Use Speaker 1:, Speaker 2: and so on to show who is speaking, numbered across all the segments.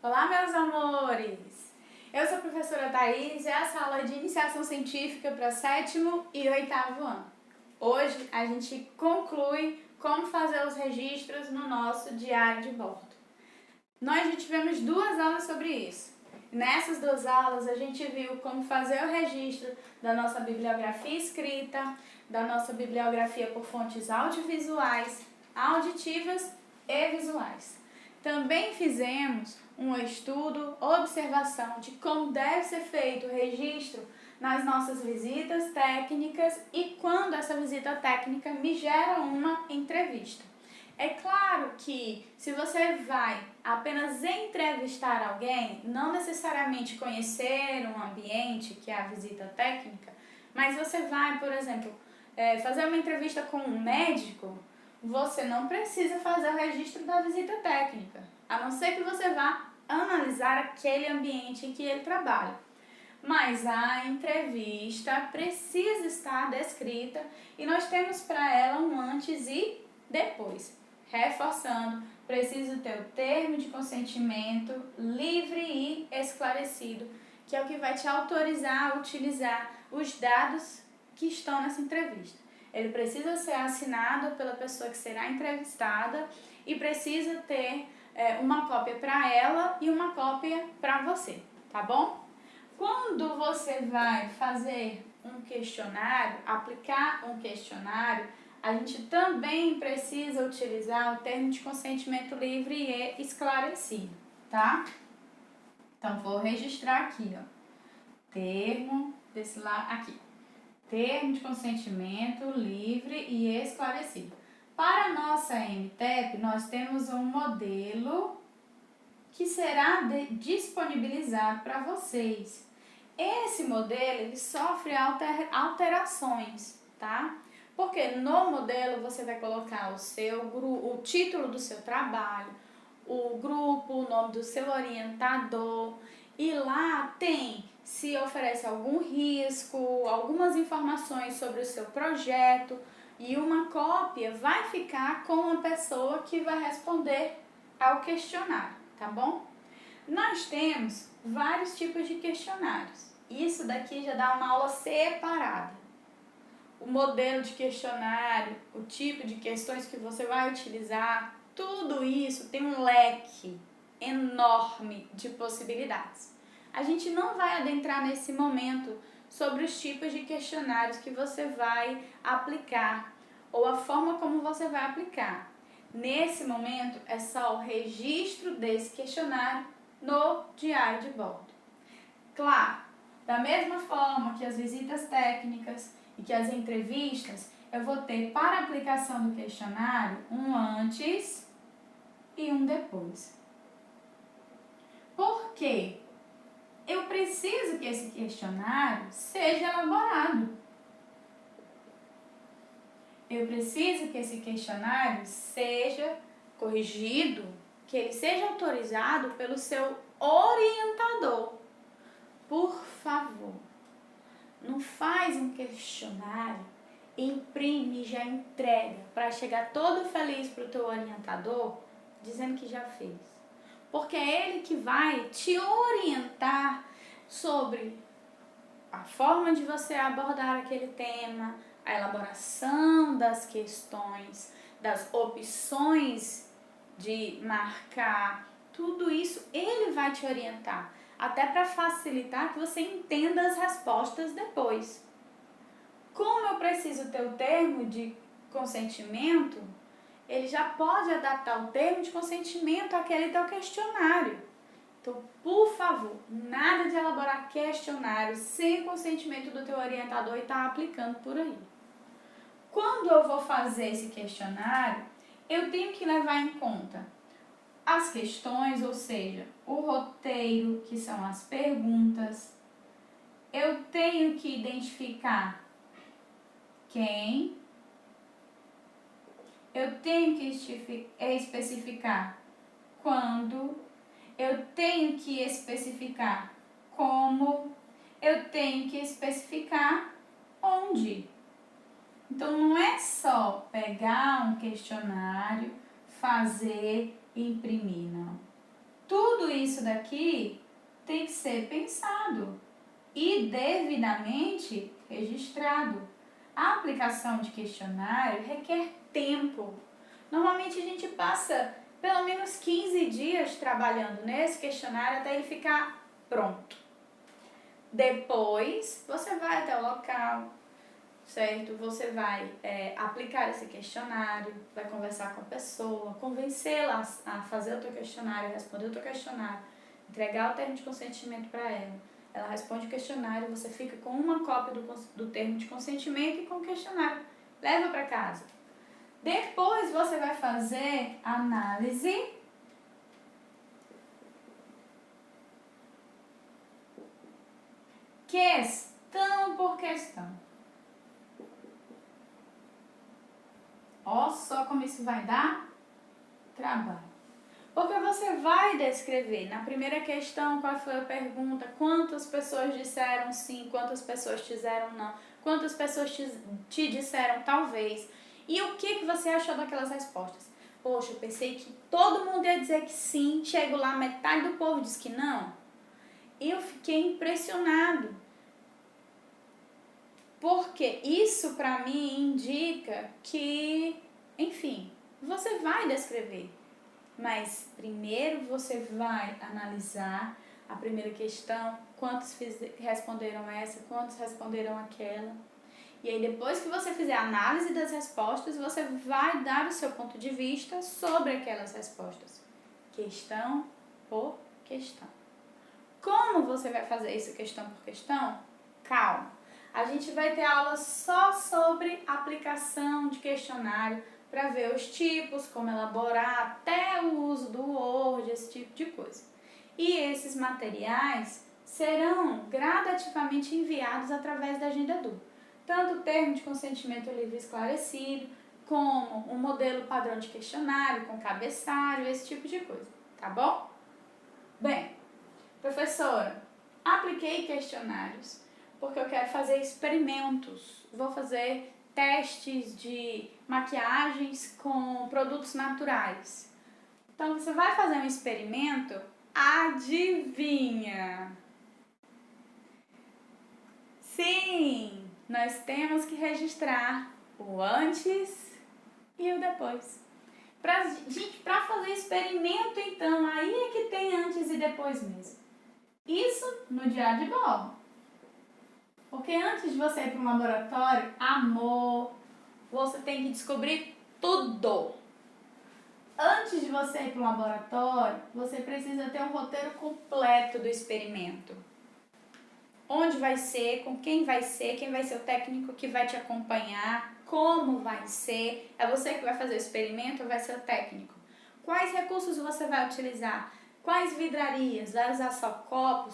Speaker 1: Olá, meus amores! Eu sou a professora Thaís e essa aula é de iniciação científica para 7º e 8º ano. Hoje a gente conclui como fazer os registros no nosso diário de bordo. Nós já tivemos 2 aulas sobre isso. Nessas 2 aulas a gente viu como fazer o registro da nossa bibliografia escrita, da nossa bibliografia por fontes audiovisuais, auditivas e visuais. Também fizemos um estudo, observação de como deve ser feito o registro nas nossas visitas técnicas e quando essa visita técnica me gera uma entrevista. É claro que se você vai apenas entrevistar alguém, não necessariamente conhecer um ambiente, que é a visita técnica, mas você vai, por exemplo, fazer uma entrevista com um médico, você não precisa fazer o registro da visita técnica, a não ser que você vá analisar aquele ambiente em que ele trabalha. Mas a entrevista precisa estar descrita e nós temos para ela um antes e depois. Reforçando, preciso ter o termo de consentimento livre e esclarecido, que é o que vai te autorizar a utilizar os dados que estão nessa entrevista. Ele precisa ser assinado pela pessoa que será entrevistada e precisa ter uma cópia para ela e uma cópia para você, tá bom? Quando você vai fazer um questionário, aplicar um questionário, a gente também precisa utilizar o termo de consentimento livre e esclarecido, tá? Então, vou registrar aqui, ó. Termo desse lado, aqui. Termo de consentimento livre e esclarecido. Para a nossa MTEP, nós temos um modelo que será disponibilizado para vocês. Esse modelo ele sofre alterações, tá? Porque no modelo você vai colocar o título do seu trabalho, o grupo, o nome do seu orientador e lá tem se oferece algum risco, algumas informações sobre o seu projeto e uma cópia vai ficar com a pessoa que vai responder ao questionário, tá bom? Nós temos vários tipos de questionários. Isso daqui já dá uma aula separada. O modelo de questionário, o tipo de questões que você vai utilizar, tudo isso tem um leque enorme de possibilidades. A gente não vai adentrar nesse momento sobre os tipos de questionários que você vai aplicar ou a forma como você vai aplicar. Nesse momento é só o registro desse questionário no diário de bordo. Claro, da mesma forma que as visitas técnicas e que as entrevistas, eu vou ter para a aplicação do questionário um antes e um depois. Por quê? Eu preciso que esse questionário seja elaborado. Eu preciso que esse questionário seja corrigido, que ele seja autorizado pelo seu orientador. Por favor, não faz um questionário, imprime e já entrega para chegar todo feliz para o teu orientador dizendo que já fez. Porque é ele que vai te orientar sobre a forma de você abordar aquele tema, a elaboração das questões, das opções de marcar, tudo isso ele vai te orientar, até para facilitar que você entenda as respostas depois. Como eu preciso ter o termo de consentimento, ele já pode adaptar o termo de consentimento àquele teu questionário. Então, por favor, nada de elaborar questionário sem consentimento do teu orientador e estar aplicando por aí. Quando eu vou fazer esse questionário, eu tenho que levar em conta as questões, ou seja, o roteiro, que são as perguntas. Eu tenho que identificar quem. Eu tenho que especificar quando. Eu tenho que especificar como. Eu tenho que especificar onde. Então, não é só pegar um questionário, fazer e imprimir, não. tudo isso daqui tem que ser pensado e devidamente registrado. A aplicação de questionário requer tempo. Normalmente a gente passa pelo menos 15 dias trabalhando nesse questionário até ele ficar pronto. Depois, você vai até o local, certo? Você vai aplicar esse questionário, vai conversar com a pessoa, convencê-la a fazer o teu questionário, responder o teu questionário, entregar o termo de consentimento para ela. Ela responde o questionário, você fica com uma cópia do termo de consentimento e com o questionário. Leva para casa. Depois você vai fazer análise questão por questão. Ó só como isso vai dar trabalho. Porque você vai descrever na primeira questão qual foi a pergunta, quantas pessoas disseram sim, quantas pessoas disseram não, quantas pessoas te disseram talvez. E o que você achou daquelas respostas? Poxa, eu pensei que todo mundo ia dizer que sim, chego lá, metade do povo diz que não. Eu fiquei impressionado. Porque isso para mim indica que, enfim, você vai descrever. Mas primeiro você vai analisar a primeira questão, quantos responderam essa, quantos responderam aquela. E aí depois que você fizer a análise das respostas, você vai dar o seu ponto de vista sobre aquelas respostas. Questão por questão. Como você vai fazer isso questão por questão? Calma. A gente vai ter aula só sobre aplicação de questionário, para ver os tipos, como elaborar, até o uso do Word, esse tipo de coisa. E esses materiais serão gradativamente enviados através da Agenda Edu. Tanto o termo de consentimento livre e esclarecido, como um modelo padrão de questionário, com cabeçalho, esse tipo de coisa, tá bom? Bem, professora, apliquei questionários porque eu quero fazer experimentos. Vou fazer testes de maquiagens com produtos naturais. Então, você vai fazer um experimento, adivinha? Sim, nós temos que registrar o antes e o depois. Para fazer experimento, então, aí é que tem antes e depois mesmo. Isso no diário de bordo. Porque antes de você ir para um laboratório, amor, você tem que descobrir tudo. Antes de você ir para um laboratório, você precisa ter um roteiro completo do experimento. Onde vai ser, com quem vai ser o técnico que vai te acompanhar, como vai ser, é você que vai fazer o experimento ou vai ser o técnico? Quais recursos você vai utilizar? Quais vidrarias? Vai usar só copo,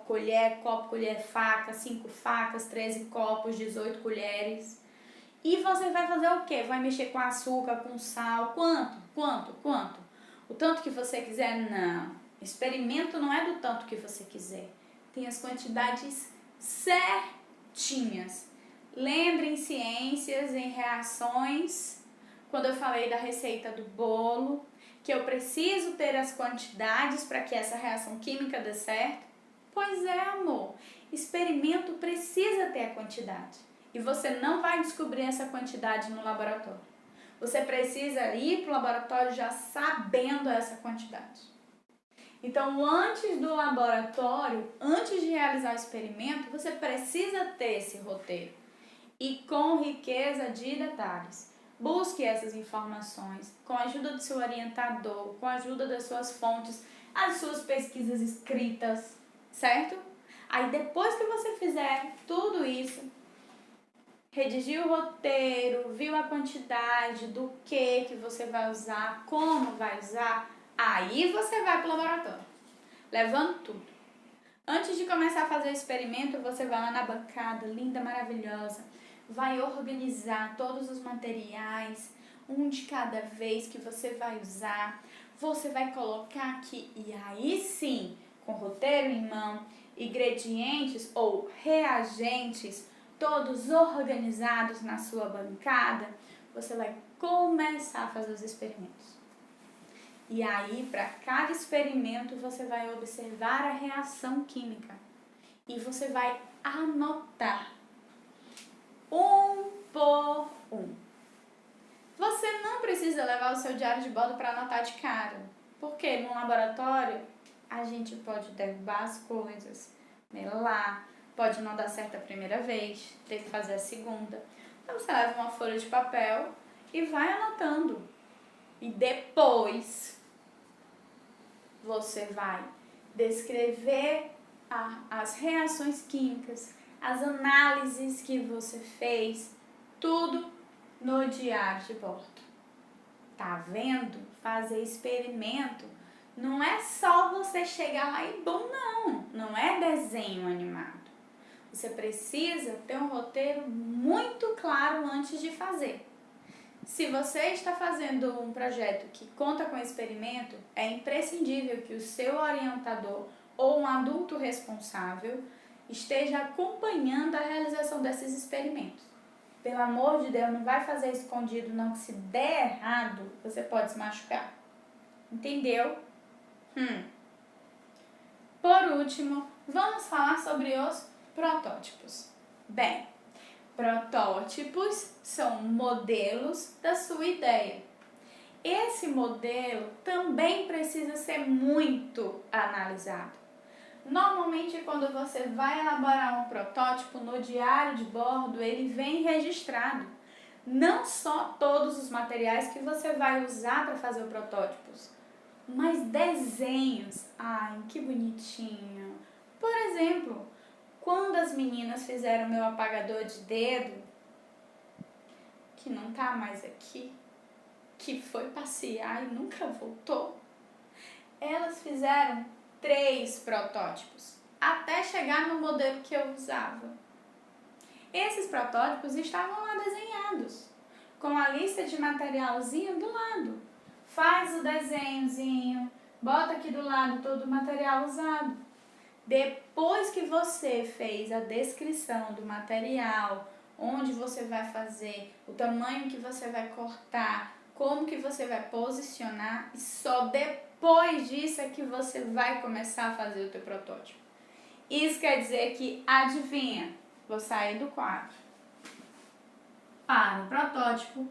Speaker 1: colher, faca, 5 facas, 13 copos, 18 colheres. E você vai fazer o quê? Vai mexer com açúcar, com sal, quanto? O tanto que você quiser? Não. Experimento não é do tanto que você quiser. Tem as quantidades certinhas. Lembre em ciências, em reações, quando eu falei da receita do bolo, que eu preciso ter as quantidades para que essa reação química dê certo? Pois é, amor. Experimento precisa ter a quantidade. E você não vai descobrir essa quantidade no laboratório. Você precisa ir para o laboratório já sabendo essa quantidade. Então, antes do laboratório, antes de realizar o experimento, você precisa ter esse roteiro. E com riqueza de detalhes. Busque essas informações com a ajuda do seu orientador, com a ajuda das suas fontes, as suas pesquisas escritas, certo? Aí depois que você fizer tudo isso, redigir o roteiro, viu a quantidade do que você vai usar, como vai usar, aí você vai para o laboratório, levando tudo. Antes de começar a fazer o experimento, você vai lá na bancada, linda, maravilhosa, vai organizar todos os materiais, um de cada vez que você vai usar. Você vai colocar aqui, e aí sim, com roteiro em mão, ingredientes ou reagentes, todos organizados na sua bancada, você vai começar a fazer os experimentos. E aí, para cada experimento, você vai observar a reação química. E você vai anotar um por um. Você não precisa levar o seu diário de bordo para anotar de cara. Porque no laboratório, a gente pode derrubar as coisas, melar, pode não dar certo a primeira vez, ter que fazer a segunda. Então, você leva uma folha de papel e vai anotando. E depois, você vai descrever as reações químicas, as análises que você fez, tudo no diário de bordo. Tá vendo? Fazer experimento não é só você chegar lá e bom, não é desenho animado. Você precisa ter um roteiro muito claro antes de fazer. Se você está fazendo um projeto que conta com experimento, é imprescindível que o seu orientador ou um adulto responsável esteja acompanhando a realização desses experimentos. Pelo amor de Deus, não vai fazer escondido não, que se der errado, você pode se machucar. Entendeu? Por último, vamos falar sobre os protótipos. Bem, protótipos são modelos da sua ideia. Esse modelo também precisa ser muito analisado. Normalmente, quando você vai elaborar um protótipo no diário de bordo, ele vem registrado. Não só todos os materiais que você vai usar para fazer o protótipo, mas desenhos. Ai, que bonitinho! Por exemplo, quando as meninas fizeram meu apagador de dedo, que não tá mais aqui, que foi passear e nunca voltou, elas fizeram 3 protótipos, até chegar no modelo que eu usava. Esses protótipos estavam lá desenhados, com a lista de materialzinho do lado. Faz o desenhozinho, bota aqui do lado todo o material usado. Depois que você fez a descrição do material, onde você vai fazer, o tamanho que você vai cortar, como que você vai posicionar, e só depois disso é que você vai começar a fazer o teu protótipo. Isso quer dizer que, adivinha, vou sair do quadro. Para o protótipo,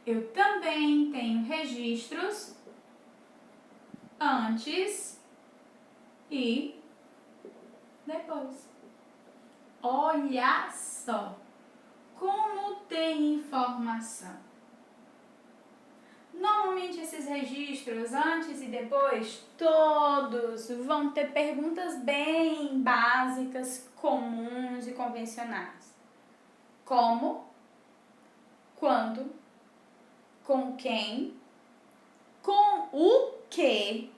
Speaker 1: eu também tenho registros antes e depois. Olha só como tem informação. Normalmente esses registros antes e depois, todos vão ter perguntas bem básicas, comuns e convencionais. Como, quando, com quem, com o que,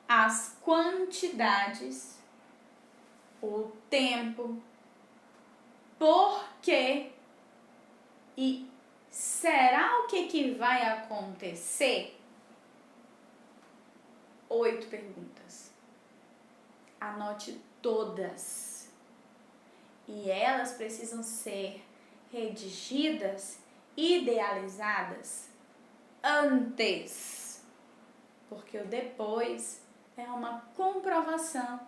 Speaker 1: as quantidades, o tempo, por quê e será o que vai acontecer? 8 perguntas. Anote todas. E elas precisam ser redigidas, idealizadas antes. Porque o depois é uma comprovação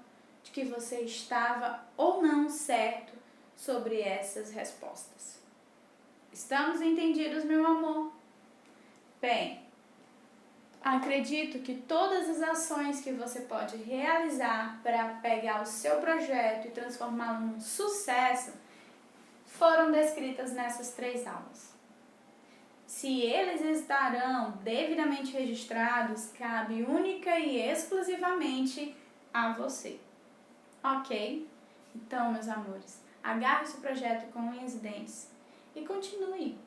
Speaker 1: de que você estava ou não certo sobre essas respostas. Estamos entendidos, meu amor? Bem, acredito que todas as ações que você pode realizar para pegar o seu projeto e transformá-lo num sucesso foram descritas nessas 3 aulas. Se eles estarão devidamente registrados, cabe única e exclusivamente a você. Ok? Então, meus amores, agarre esse projeto com unhas e dentes e continue.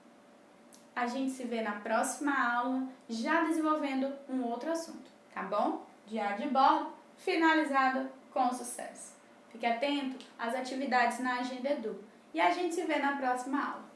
Speaker 1: A gente se vê na próxima aula, já desenvolvendo um outro assunto, tá bom? Diário de bordo, finalizado com sucesso. Fique atento às atividades na Agenda Edu e a gente se vê na próxima aula.